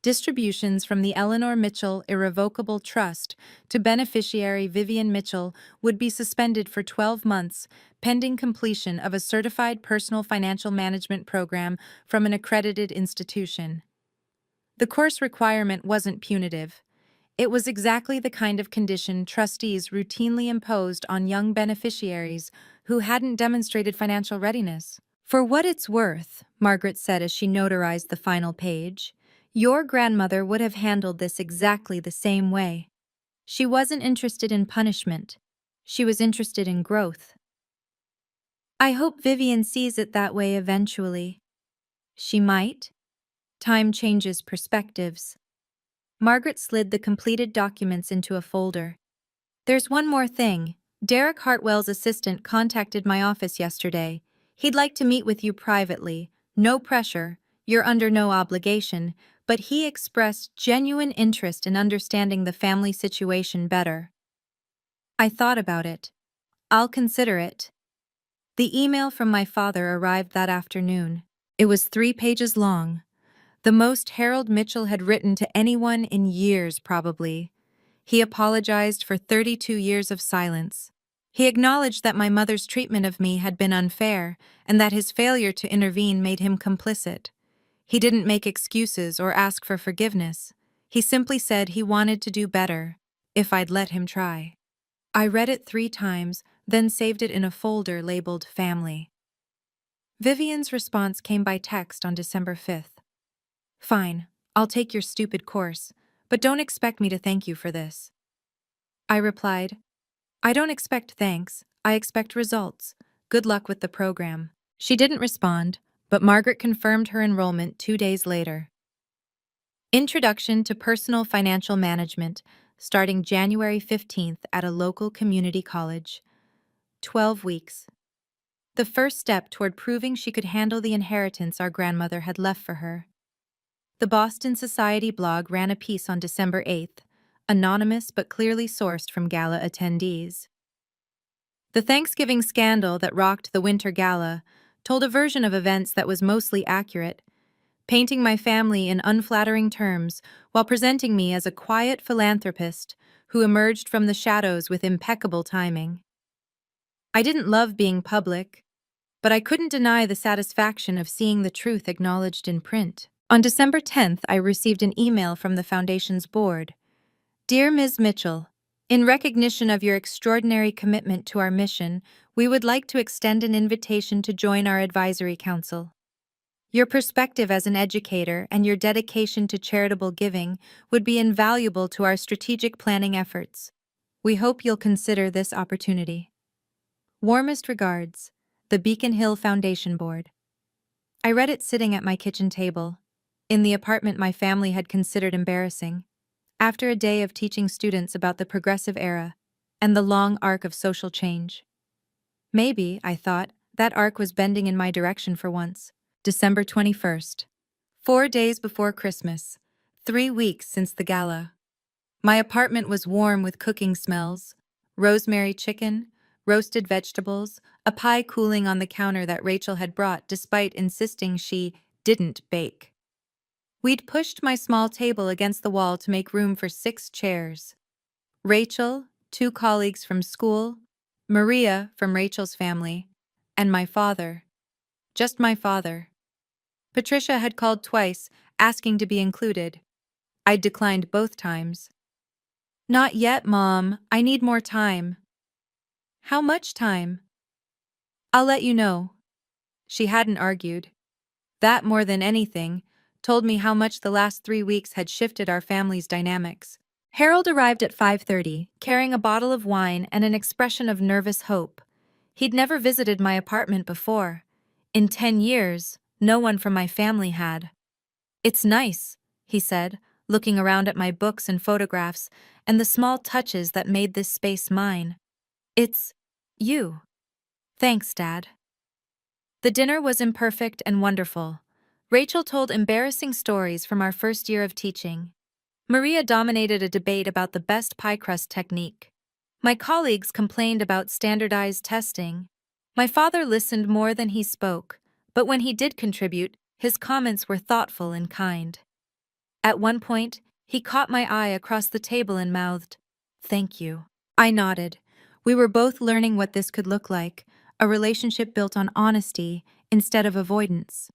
A: Distributions from the Eleanor Mitchell Irrevocable Trust to beneficiary Vivian Mitchell would be suspended for 12 months, pending completion of a certified personal financial management program from an accredited institution. The course requirement wasn't punitive. It was exactly the kind of condition trustees routinely imposed on young beneficiaries who hadn't demonstrated financial readiness. "For what it's worth," Margaret said as she notarized the final page, "your grandmother would have handled this exactly the same way. She wasn't interested in punishment. She was interested in growth. I hope Vivian sees it that way eventually. She might. Time changes perspectives." Margaret slid the completed documents into a folder. "There's one more thing. Derek Hartwell's assistant contacted my office yesterday. He'd like to meet with you privately. No pressure. You're under no obligation, but he expressed genuine interest in understanding the family situation better." I thought about it. "I'll consider it." The email from my father arrived that afternoon. It was 3 pages long. The most Harold Mitchell had written to anyone in years, probably. He apologized for 32 years of silence. He acknowledged that my mother's treatment of me had been unfair and that his failure to intervene made him complicit. He didn't make excuses or ask for forgiveness. He simply said he wanted to do better, if I'd let him try. I read it 3 times, then saved it in a folder labeled Family. Vivian's response came by text on December 5th. "Fine, I'll take your stupid course, but don't expect me to thank you for this." I replied, "I don't expect thanks, I expect results. Good luck with the program." She didn't respond, but Margaret confirmed her enrollment 2 days later. Introduction to Personal Financial Management, starting January 15th at a local community college. 12 weeks. The first step toward proving she could handle the inheritance our grandmother had left for her. The Boston Society blog ran a piece on December 8th, anonymous but clearly sourced from gala attendees. The Thanksgiving scandal that rocked the Winter Gala told a version of events that was mostly accurate, painting my family in unflattering terms while presenting me as a quiet philanthropist who emerged from the shadows with impeccable timing. I didn't love being public, but I couldn't deny the satisfaction of seeing the truth acknowledged in print. On December 10th, I received an email from the Foundation's board. "Dear Ms. Mitchell, in recognition of your extraordinary commitment to our mission, we would like to extend an invitation to join our advisory council. Your perspective as an educator and your dedication to charitable giving would be invaluable to our strategic planning efforts. We hope you'll consider this opportunity. Warmest regards, the Beacon Hill Foundation Board." I read it sitting at my kitchen table, in the apartment my family had considered embarrassing, after a day of teaching students about the progressive era and the long arc of social change. Maybe, I thought, that arc was bending in my direction for once. December 21st. 4 days before Christmas, 3 weeks since the gala. My apartment was warm with cooking smells, rosemary chicken, roasted vegetables, a pie cooling on the counter that Rachel had brought despite insisting she didn't bake. We'd pushed my small table against the wall to make room for 6 chairs. Rachel, 2 colleagues from school, Maria from Rachel's family, and my father. Just my father. Patricia had called twice, asking to be included. I'd declined both times. "Not yet, Mom. I need more time." "How much time?" "I'll let you know." She hadn't argued. That, more than anything, told me how much the last 3 weeks had shifted our family's dynamics. Harold arrived at 5:30, carrying a bottle of wine and an expression of nervous hope. He'd never visited my apartment before. In 10 years, no one from my family had. "It's nice," he said, looking around at my books and photographs and the small touches that made this space mine. "It's you." "Thanks, Dad." The dinner was imperfect and wonderful. Rachel told embarrassing stories from our first year of teaching. Maria dominated a debate about the best pie crust technique. My colleagues complained about standardized testing. My father listened more than he spoke, but when he did contribute, his comments were thoughtful and kind. At one point, he caught my eye across the table and mouthed, "Thank you." I nodded. We were both learning what this could look like, a relationship built on honesty instead of avoidance.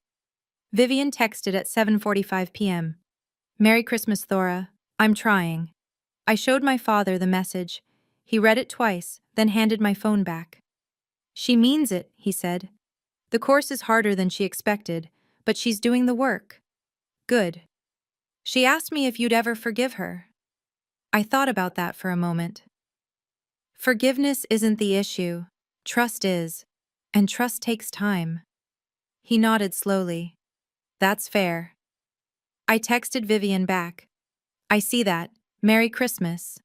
A: Vivian texted at 7:45 p.m. "Merry Christmas, Thora. I'm trying." I showed my father the message. He read it twice, then handed my phone back. "She means it," he said. "The course is harder than she expected, but she's doing the work." "Good." "She asked me if you'd ever forgive her." I thought about that for a moment. Forgiveness isn't the issue. Trust is. And trust takes time. He nodded slowly. "That's fair." I texted Vivian back. "I see that. Merry Christmas."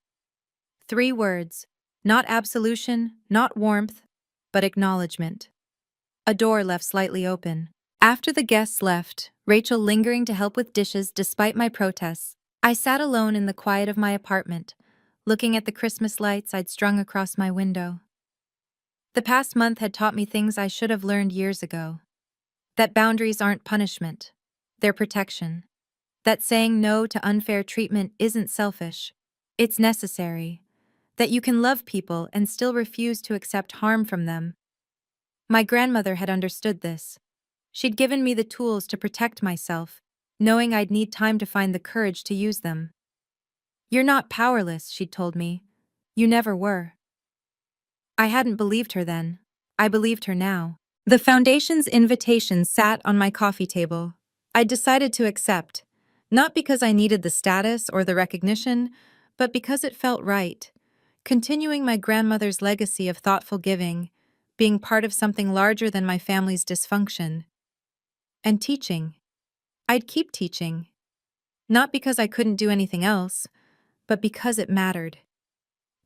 A: 3 words. Not absolution, not warmth, but acknowledgement. A door left slightly open. After the guests left, Rachel lingering to help with dishes despite my protests, I sat alone in the quiet of my apartment, looking at the Christmas lights I'd strung across my window. The past month had taught me things I should have learned years ago. That boundaries aren't punishment, they're protection. That saying no to unfair treatment isn't selfish, it's necessary. That you can love people and still refuse to accept harm from them. My grandmother had understood this. She'd given me the tools to protect myself, knowing I'd need time to find the courage to use them. "You're not powerless," she'd told me. "You never were." I hadn't believed her then. I believed her now. The foundation's invitation sat on my coffee table. I decided to accept, not because I needed the status or the recognition, but because it felt right. Continuing my grandmother's legacy of thoughtful giving, being part of something larger than my family's dysfunction. And teaching. I'd keep teaching. Not because I couldn't do anything else, but because it mattered.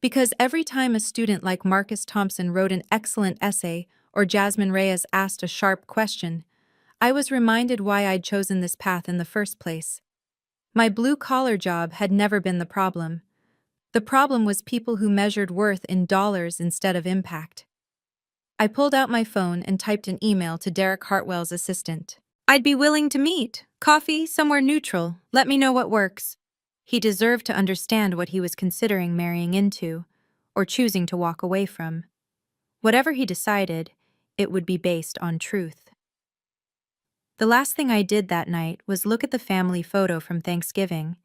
A: Because every time a student like Marcus Thompson wrote an excellent essay or Jasmine Reyes asked a sharp question, I was reminded why I'd chosen this path in the first place. My blue-collar job had never been the problem. The problem was people who measured worth in dollars instead of impact. I pulled out my phone and typed an email to Derek Hartwell's assistant. "I'd be willing to meet. Coffee, somewhere neutral. Let me know what works." He deserved to understand what he was considering marrying into, or choosing to walk away from. Whatever he decided, it would be based on truth. The last thing I did that night was look at the family photo from Thanksgiving.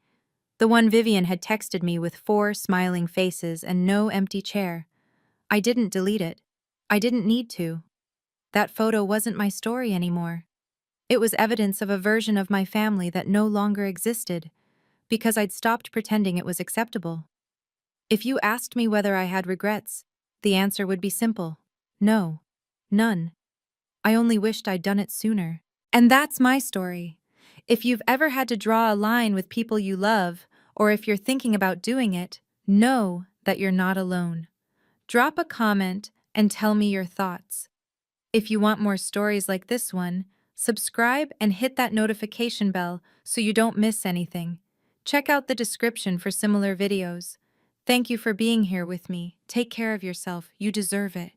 A: The one Vivian had texted me with 4 smiling faces and no empty chair. I didn't delete it. I didn't need to. That photo wasn't my story anymore. It was evidence of a version of my family that no longer existed, because I'd stopped pretending it was acceptable. If you asked me whether I had regrets, the answer would be simple. No. None. I only wished I'd done it sooner. And that's my story. If you've ever had to draw a line with people you love, or if you're thinking about doing it, know that you're not alone. Drop a comment and tell me your thoughts. If you want more stories like this one, subscribe and hit that notification bell so you don't miss anything. Check out the description for similar videos. Thank you for being here with me. Take care of yourself. You deserve it.